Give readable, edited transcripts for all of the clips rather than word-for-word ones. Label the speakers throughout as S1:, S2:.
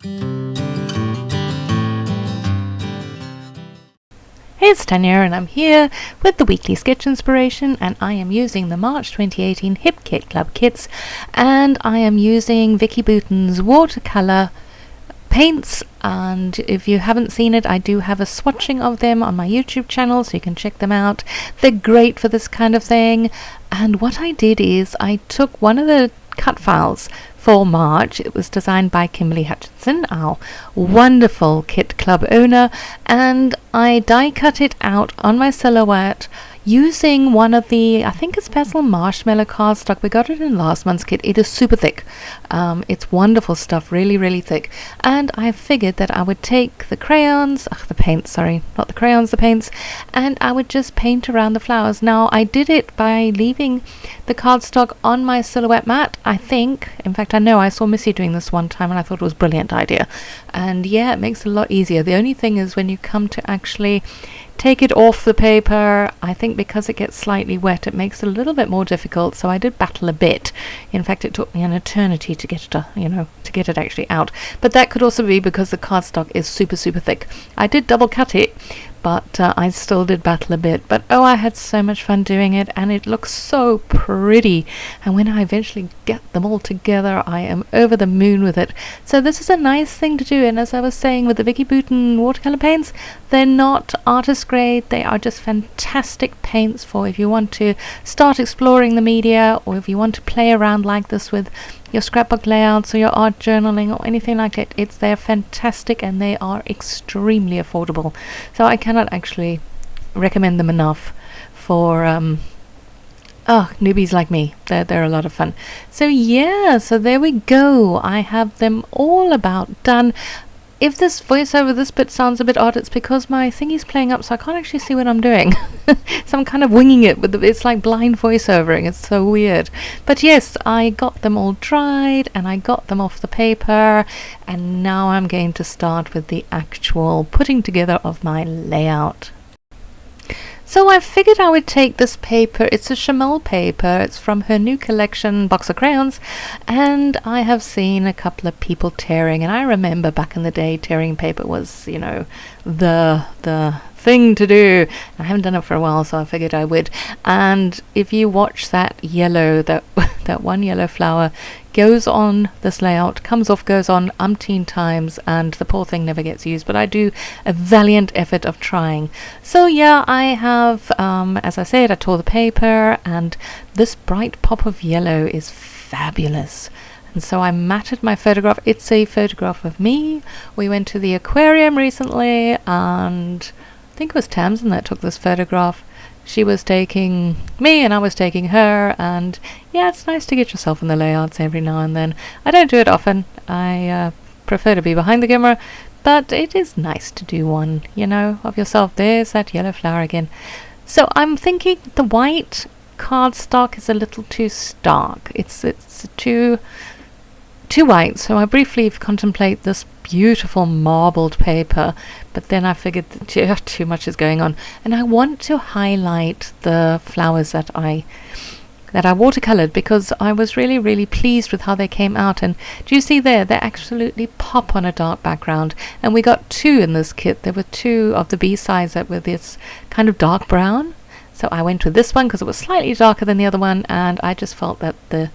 S1: Hey, it's Tanya and I'm here with the weekly sketch inspiration, and I am using the March 2018 Hip Kit Club kits, and I am using Vicki Boutin's watercolor paints. And if you haven't seen it, I do have a swatching of them on my YouTube channel, so you can check them out. They're great for this kind of thing. And what I did is I took one of the cut files for March. It was designed by Kimberly Hutchinson, our wonderful kit club owner, and I die cut it out on my silhouette using one of the, I think it's Basil Marshmallow cardstock. We got it in last month's kit. It is super thick. It's wonderful stuff, really, really thick. And I figured that I would take the crayons, the paints, sorry, not the crayons, the paints, and I would just paint around the flowers. Now, I did it by leaving the cardstock on my silhouette mat, I think. In fact, I know I saw Missy doing this one time and I thought it was a brilliant idea. And yeah, it makes it a lot easier. The only thing is when you come to actually take it off the paper, I think because it gets slightly wet, it makes it a little bit more difficult. So I did battle a bit. In fact, it took me an eternity to get it, to get it actually out. But that could also be because the cardstock is super, super thick. I did double cut it, but I still did battle a bit. But oh, I had so much fun doing it, and it looks so pretty. And when I eventually get them all together, I am over the moon with it. So this is a nice thing to do. And as I was saying with the Vicki Boutin watercolor paints, they're not artist grade. They are just fantastic paints for if you want to start exploring the media, or if you want to play around like this with your scrapbook layouts or your art journaling or anything like it. They're fantastic, and they are extremely affordable. So I cannot actually recommend them enough for newbies like me. They're a lot of fun. So yeah, so there we go. I have them all about done. If this voiceover, this bit sounds a bit odd, it's because my thingy's playing up, so I can't actually see what I'm doing. So I'm kind of winging it, it's like blind voiceovering. It's so weird. But yes, I got them all dried, and I got them off the paper, and now I'm going to start with the actual putting together of my layout. So I figured I would take this paper. It's a Chamel paper. It's from her new collection, Box of Crayons. And I have seen a couple of people tearing. And I remember back in the day, tearing paper was, the thing to do. I haven't done it for a while, so I figured I would. And if you watch that yellow, that one yellow flower goes on this layout, comes off, goes on umpteen times, and the poor thing never gets used. But I do a valiant effort of trying. So yeah, I have, as I said, I tore the paper, and this bright pop of yellow is fabulous. And so I matted my photograph. It's a photograph of me. We went to the aquarium recently, and I think it was Tamsin that took this photograph. She was taking me and I was taking her, and yeah, it's nice to get yourself in the layouts every now and then. I don't do it often. I prefer to be behind the camera, but it is nice to do one, of yourself. There's that yellow flower again. So I'm thinking the white cardstock is a little too stark. It's too white, so I briefly contemplate this beautiful marbled paper, but then I figured that too much is going on, and I want to highlight the flowers that I watercolored, because I was really, really pleased with how they came out. And do you see there, they absolutely pop on a dark background, and we got two in this kit. There were two of the B-sides that were this kind of dark brown. So I went with this one because it was slightly darker than the other one, and I just felt that the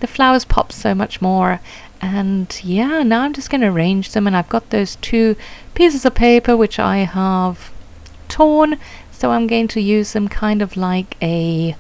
S1: flowers popped so much more. And yeah, now I'm just going to arrange them, and I've got those two pieces of paper which I have torn, so I'm going to use them kind of like a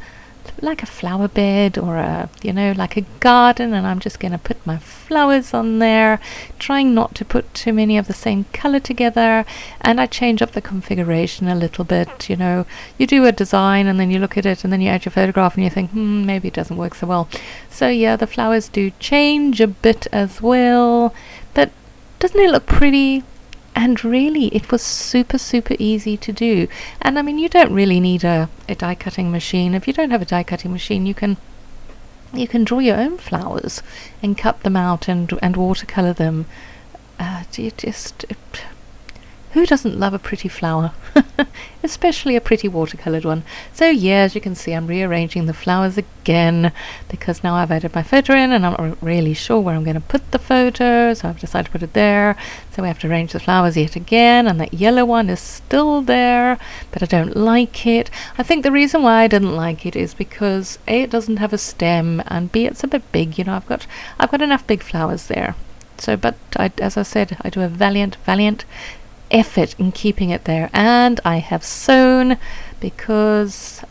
S1: flower bed, or like a garden, and I'm just going to put my flowers on there, trying not to put too many of the same color together. And I change up the configuration a little bit. You do a design and then you look at it and then you add your photograph and you think, maybe it doesn't work so well. So yeah, the flowers do change a bit as well, but doesn't it look pretty? And really, it was super, super easy to do. And I mean, you don't really need a die cutting machine. If you don't have a die cutting machine, you can draw your own flowers and cut them out and watercolor them. Who Who doesn't love a pretty flower? Especially a pretty watercolored one. So yeah, as you can see, I'm rearranging the flowers again because now I've added my photo in and I'm not really sure where I'm going to put the photo, so I've decided to put it there. So we have to arrange the flowers yet again, and that yellow one is still there, but I don't like it. I think the reason why I didn't like it is because A, it doesn't have a stem, and B, it's a bit big. You know, I've got enough big flowers there. So, but as I said, I do a valiant effort in keeping it there, and I have sewn because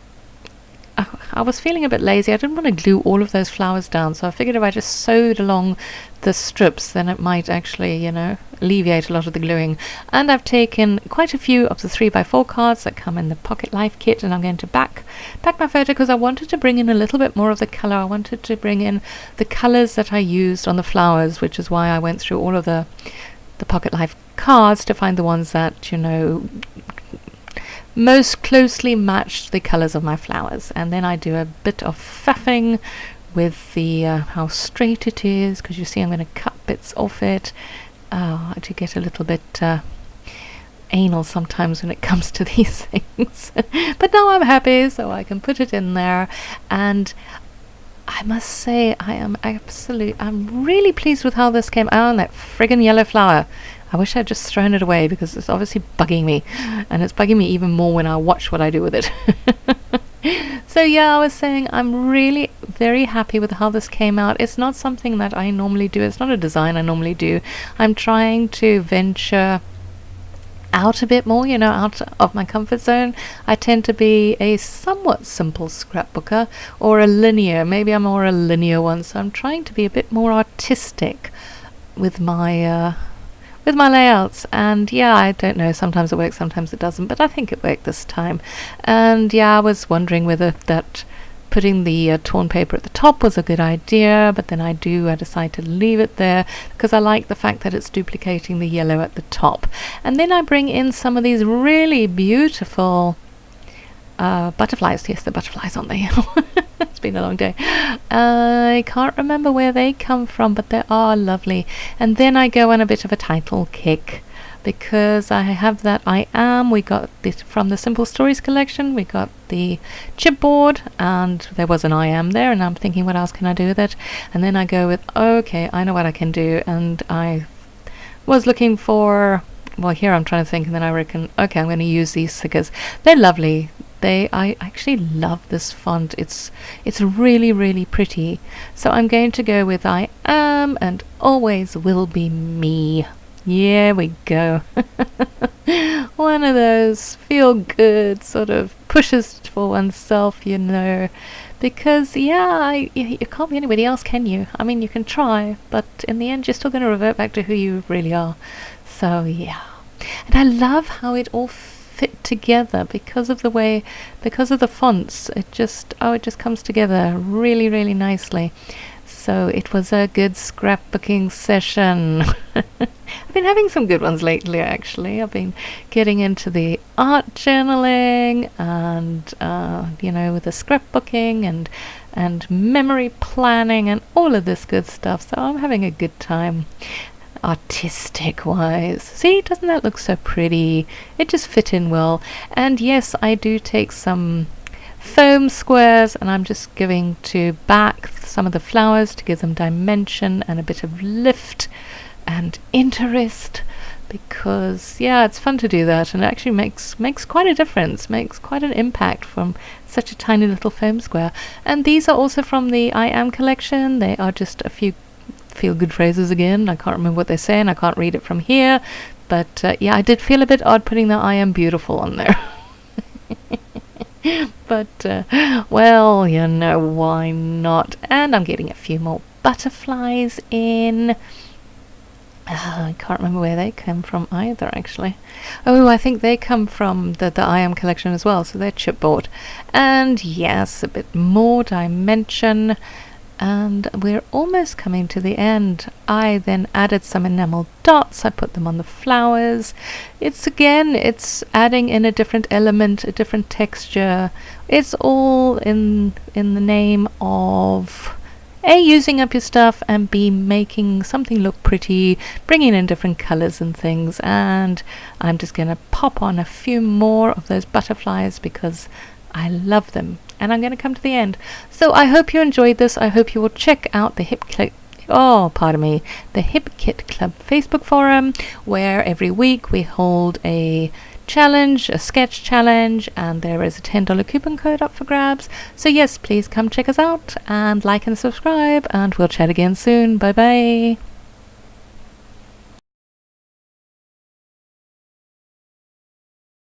S1: I was feeling a bit lazy. I didn't want to glue all of those flowers down, so I figured if I just sewed along the strips, then it might actually, you know, alleviate a lot of the gluing. And I've taken quite a few of the 3x4 cards that come in the Pocket Life kit, and I'm going to back my photo because I wanted to bring in a little bit more of the color. I wanted to bring in the colors that I used on the flowers, which is why I went through all of the Pocket Life cards to find the ones that, you know, most closely matched the colors of my flowers. And then I do a bit of faffing with the how straight it is, because you see I'm going to cut bits off it. I do get a little bit anal sometimes when it comes to these things. But now I'm happy, so I can put it in there. And I must say, I'm really pleased with how this came out. And that friggin' yellow flower, I wish I'd just thrown it away because it's obviously bugging me, and it's bugging me even more when I watch what I do with it. So yeah, I was saying I'm really very happy with how this came out. It's not something that I normally do. It's not a design I normally do. I'm trying to venture out a bit more, you know, out of my comfort zone. I tend to be a somewhat simple scrapbooker, or a linear. Maybe I'm more a linear one. So I'm trying to be a bit more artistic with my layouts. And yeah, I don't know, sometimes it works, sometimes it doesn't, but I think it worked this time. And yeah, I was wondering whether that putting the torn paper at the top was a good idea, but then I decide to leave it there because I like the fact that it's duplicating the yellow at the top. And then I bring in some of these really beautiful butterflies. Yes, the butterflies, aren't they? It's been a long day. I can't remember where they come from, but they are lovely. And then I go on a bit of a title kick because I have that we got this from the Simple Stories collection. We got the chipboard, and there was an I am there, and I'm thinking, what else can I do with it? And then I go with, okay, I know what I can do. And I was looking for, well, here I'm trying to think, and then I reckon, okay, I'm going to use these stickers. They're lovely. I actually love this font. It's really, really pretty. So I'm going to go with I am and always will be me. Yeah, we go. One of those feel good sort of pushes for oneself, you know, because yeah, you can't be anybody else, can you? I mean, you can try, but in the end you're still going to revert back to who you really are. So yeah, and I love how it all fit together because of the fonts. It just comes together really, really nicely. So it was a good scrapbooking session. I've been having some good ones lately, actually. I've been getting into the art journaling and you know, with the scrapbooking and memory planning and all of this good stuff. So I'm having a good time. Artistic wise, see, doesn't that look so pretty? It just fit in well. And yes, I do take some foam squares, and I'm just giving to back some of the flowers to give them dimension and a bit of lift and interest, because yeah, it's fun to do that, and it actually makes quite a difference, makes quite an impact from such a tiny little foam square. And these are also from the I Am collection. They are just a few feel-good phrases again. I can't remember what they're saying. I can't read it from here. But yeah, I did feel a bit odd putting the I am beautiful on there. But, well, you know, why not? And I'm getting a few more butterflies in. I can't remember where they come from either, actually. Oh, I think they come from the I Am collection as well. So they're chipboard. And yes, a bit more dimension. And we're almost coming to the end. I then added some enamel dots. I put them on the flowers. It's adding in a different element, a different texture. It's all in the name of A, using up your stuff, and B, making something look pretty, bringing in different colors and things. And I'm just going to pop on a few more of those butterflies because I love them. And I'm going to come to the end. So I hope you enjoyed this. I hope you will check out the the Hip Kit Club Facebook forum, where every week we hold a challenge, a sketch challenge, and there is a $10 coupon code up for grabs. So yes, please come check us out and like and subscribe, and we'll chat again soon. Bye bye.